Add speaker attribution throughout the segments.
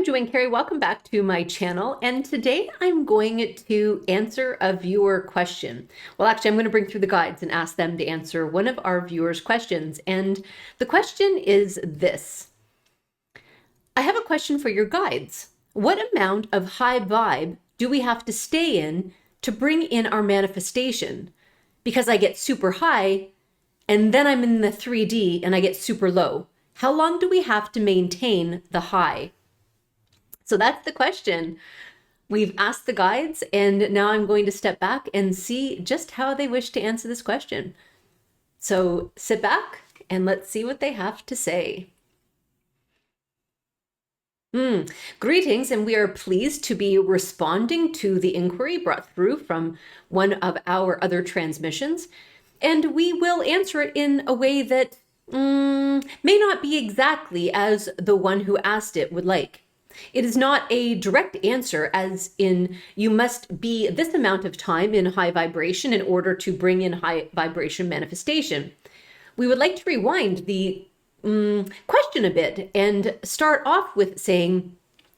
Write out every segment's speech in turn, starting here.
Speaker 1: I'm Joanne Cary. Welcome back to my channel. And today I'm going to answer a viewer question. Well, actually, I'm going to bring through the guides and ask them to answer one of our viewers' questions. And the question is this. I have a question for your guides. What amount of high vibe do we have to stay in to bring in our manifestation? Because I get super high and then I'm in the 3D and I get super low. How long do we have to maintain the high? So that's the question. We've asked the guides, and now I'm going to step back and see just how they wish to answer this question. So sit back and let's see what they have to say. Greetings, and we are pleased to be responding to the inquiry brought through from one of our other transmissions, and we will answer it in a way that may not be exactly as the one who asked it would like. It is not a direct answer, as in you must be this amount of time in high vibration in order to bring in high vibration manifestation. We would like to rewind the question a bit and start off with saying,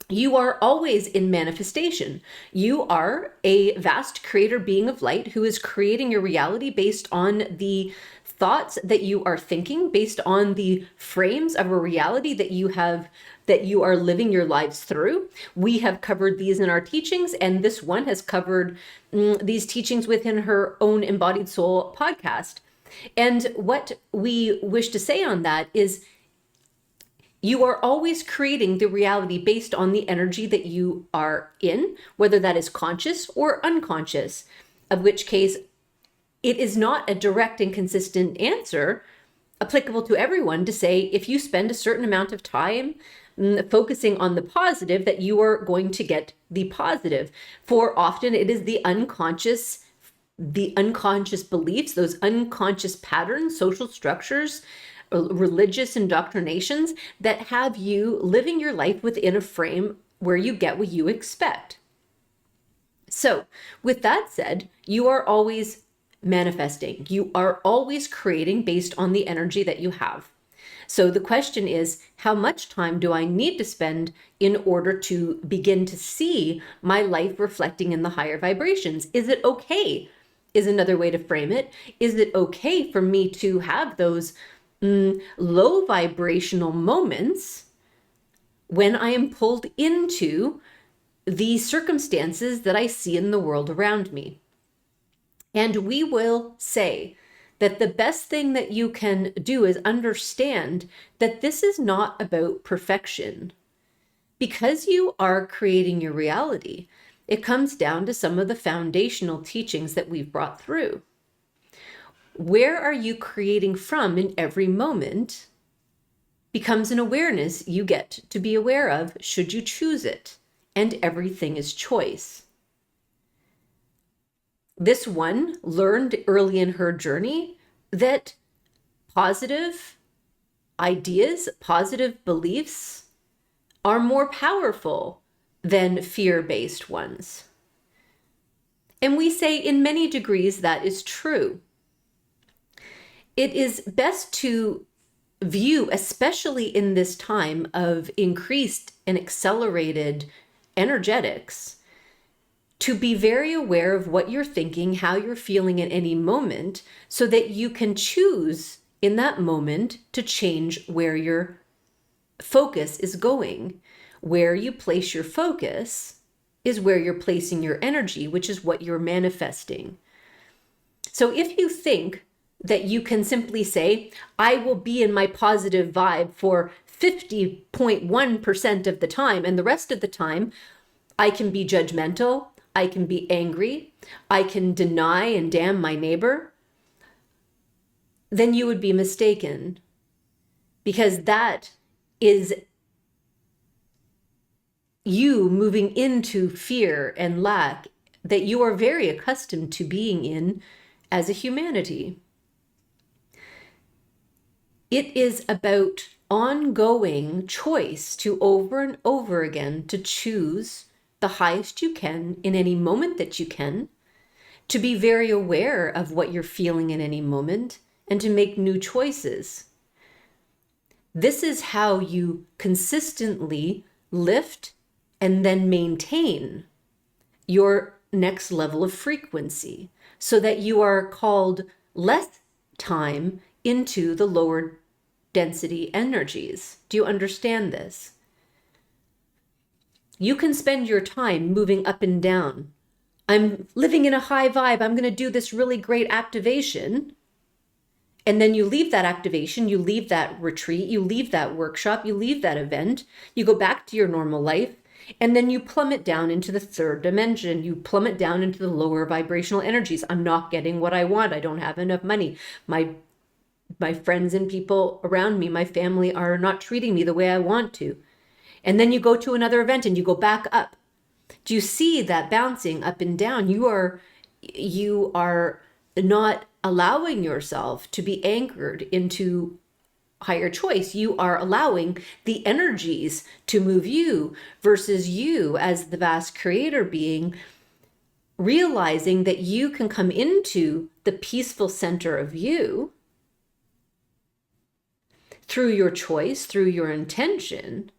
Speaker 1: you are always in manifestation. You are a vast creator being of light who is creating your reality based on the thoughts that you are thinking, based on the frames of a reality that you are living your lives through. We have covered these in our teachings, and this one has covered these teachings within her own Embodied Soul podcast. And what we wish to say on that is you are always creating the reality based on the energy that you are in, whether that is conscious or unconscious, of which case it is not a direct and consistent answer applicable to everyone to say if you spend a certain amount of time focusing on the positive that you are going to get the positive. For often it is the unconscious beliefs, those unconscious patterns, social structures, religious indoctrinations that have you living your life within a frame where you get what you expect. So with that said, you are always manifesting. You are always creating based on the energy that you have. So the question is, how much time do I need to spend in order to begin to see my life reflecting in the higher vibrations? Is it okay? Is another way to frame it. Is it okay for me to have those low vibrational moments when I am pulled into the circumstances that I see in the world around me? And we will say that the best thing that you can do is understand that this is not about perfection. Because you are creating your reality, it comes down to some of the foundational teachings that we've brought through. Where are you creating from in every moment becomes an awareness you get to be aware of should you choose it. And everything is choice. This one learned early in her journey that positive ideas, positive beliefs are more powerful than fear-based ones. And we say in many degrees that is true. It is best to view, especially in this time of increased and accelerated energetics, to be very aware of what you're thinking, how you're feeling at any moment, so that you can choose in that moment to change where your focus is going. Where you place your focus is where you're placing your energy, which is what you're manifesting. So if you think that you can simply say, I will be in my positive vibe for 50.1% of the time, and the rest of the time I can be judgmental, I can be angry, I can deny and damn my neighbor, then you would be mistaken, because that is you moving into fear and lack that you are very accustomed to being in as a humanity. It is about ongoing choice to over and over again to choose the highest you can in any moment that you can, to be very aware of what you're feeling in any moment, and to make new choices. This is how you consistently lift, and then maintain your next level of frequency so that you are called less time into the lower density energies. Do you understand this? You can spend your time moving up and down. I'm living in a high vibe. I'm going to do this really great activation. And then you leave that activation, you leave that retreat, you leave that workshop, you leave that event, you go back to your normal life, and then you plummet down into the third dimension. You plummet down into the lower vibrational energies. I'm not getting what I want. I don't have enough money. My friends and people around me, my family, are not treating me the way I want to. And then you go to another event and you go back up. Do you see that bouncing up and down? You are not allowing yourself to be anchored into higher choice. You are allowing the energies to move you versus you as the vast creator being, realizing that you can come into the peaceful center of you through your choice, through your intention,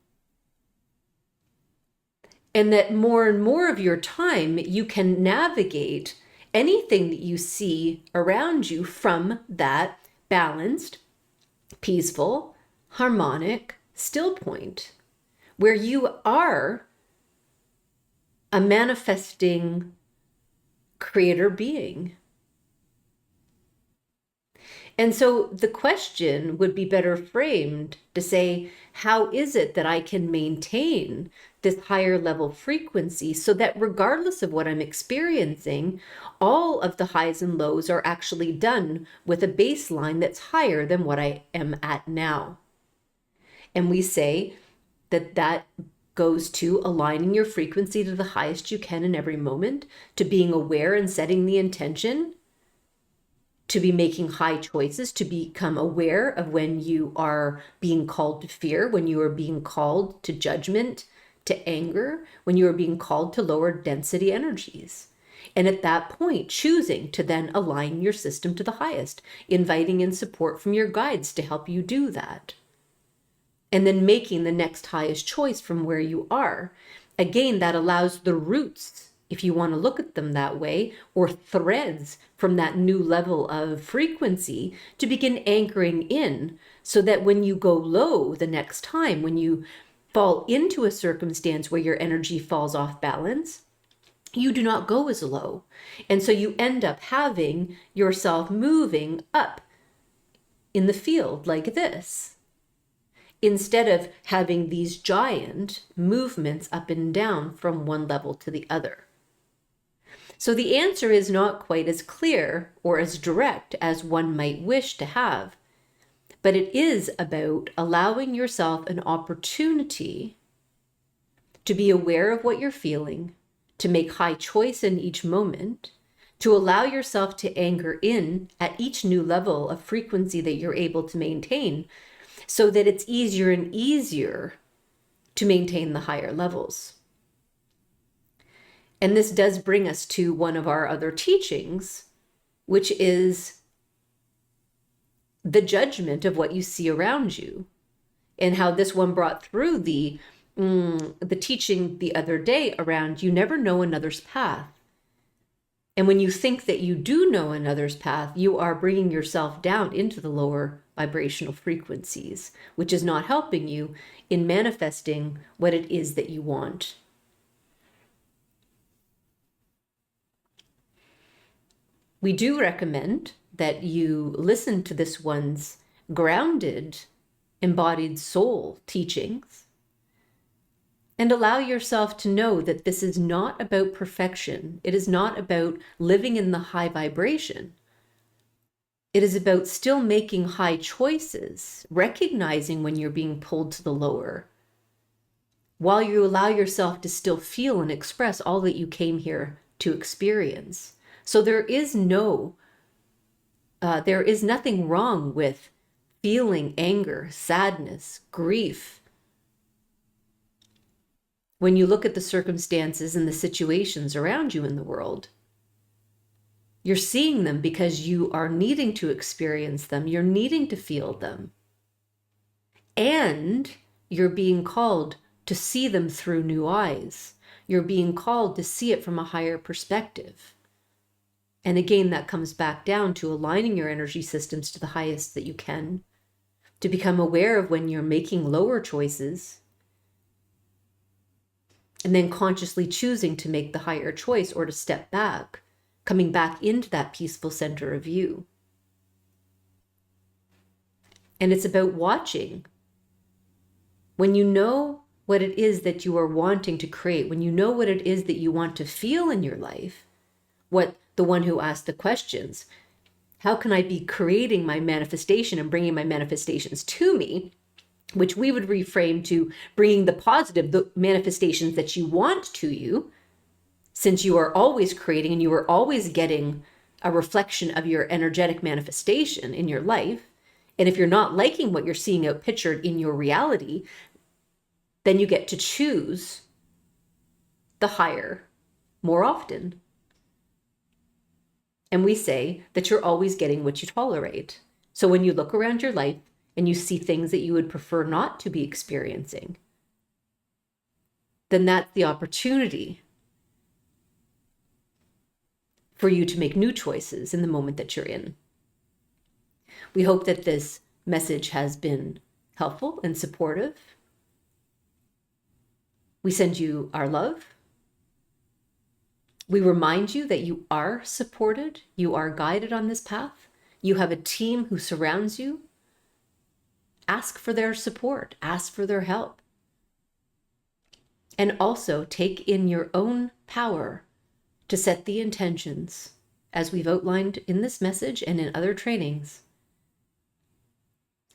Speaker 1: and that more and more of your time you can navigate anything that you see around you from that balanced, peaceful, harmonic, still point, where you are a manifesting creator being. And so the question would be better framed to say, how is it that I can maintain this higher level frequency so that regardless of what I'm experiencing, all of the highs and lows are actually done with a baseline that's higher than what I am at now? And we say that that goes to aligning your frequency to the highest you can in every moment, to being aware and setting the intention, to be making high choices, to become aware of when you are being called to fear, when you are being called to judgment, to anger, when you are being called to lower density energies. And at that point, choosing to then align your system to the highest, inviting in support from your guides to help you do that. And then making the next highest choice from where you are. Again, that allows the roots, if you want to look at them that way, or threads from that new level of frequency to begin anchoring in, so that when you go low the next time, when you fall into a circumstance where your energy falls off balance, you do not go as low. And so you end up having yourself moving up in the field like this, instead of having these giant movements up and down from one level to the other. So the answer is not quite as clear or as direct as one might wish to have, but it is about allowing yourself an opportunity to be aware of what you're feeling, to make high choice in each moment, to allow yourself to anchor in at each new level of frequency that you're able to maintain, so that it's easier and easier to maintain the higher levels. And this does bring us to one of our other teachings, which is the judgment of what you see around you, and how this one brought through the teaching the other day around you never know another's path. And when you think that you do know another's path, you are bringing yourself down into the lower vibrational frequencies, which is not helping you in manifesting what it is that you want. We do recommend that you listen to this one's grounded, embodied soul teachings and allow yourself to know that this is not about perfection. It is not about living in the high vibration. It is about still making high choices, recognizing when you're being pulled to the lower, while you allow yourself to still feel and express all that you came here to experience. So there is nothing wrong with feeling anger, sadness, grief. When you look at the circumstances and the situations around you in the world, you're seeing them because you are needing to experience them. You're needing to feel them. And you're being called to see them through new eyes. You're being called to see it from a higher perspective. And again, that comes back down to aligning your energy systems to the highest that you can, to become aware of when you're making lower choices, and then consciously choosing to make the higher choice or to step back, coming back into that peaceful center of you. And it's about watching. When you know what it is that you are wanting to create, when you know what it is that you want to feel in your life, what the one who asked the questions, how can I be creating my manifestation and bringing my manifestations to me, which we would reframe to bringing the positive, the manifestations that you want to you, since you are always creating and you are always getting a reflection of your energetic manifestation in your life. And if you're not liking what you're seeing out pictured in your reality, then you get to choose the higher more often. And we say that you're always getting what you tolerate. So when you look around your life and you see things that you would prefer not to be experiencing, then that's the opportunity for you to make new choices in the moment that you're in. We hope that this message has been helpful and supportive. We send you our love. We remind you that you are supported, you are guided on this path. You have a team who surrounds you. Ask for their support, ask for their help. And also take in your own power to set the intentions, as we've outlined in this message and in other trainings,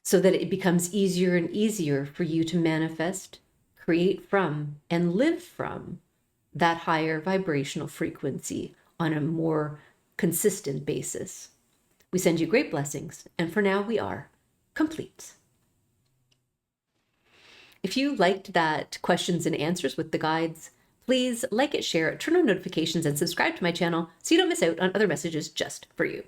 Speaker 1: so that it becomes easier and easier for you to manifest, create from, and live from that higher vibrational frequency on a more consistent basis. We send you great blessings, and for now we are complete. If you liked that questions and answers with the guides, please like it, share it, turn on notifications, and subscribe to my channel so you don't miss out on other messages just for you.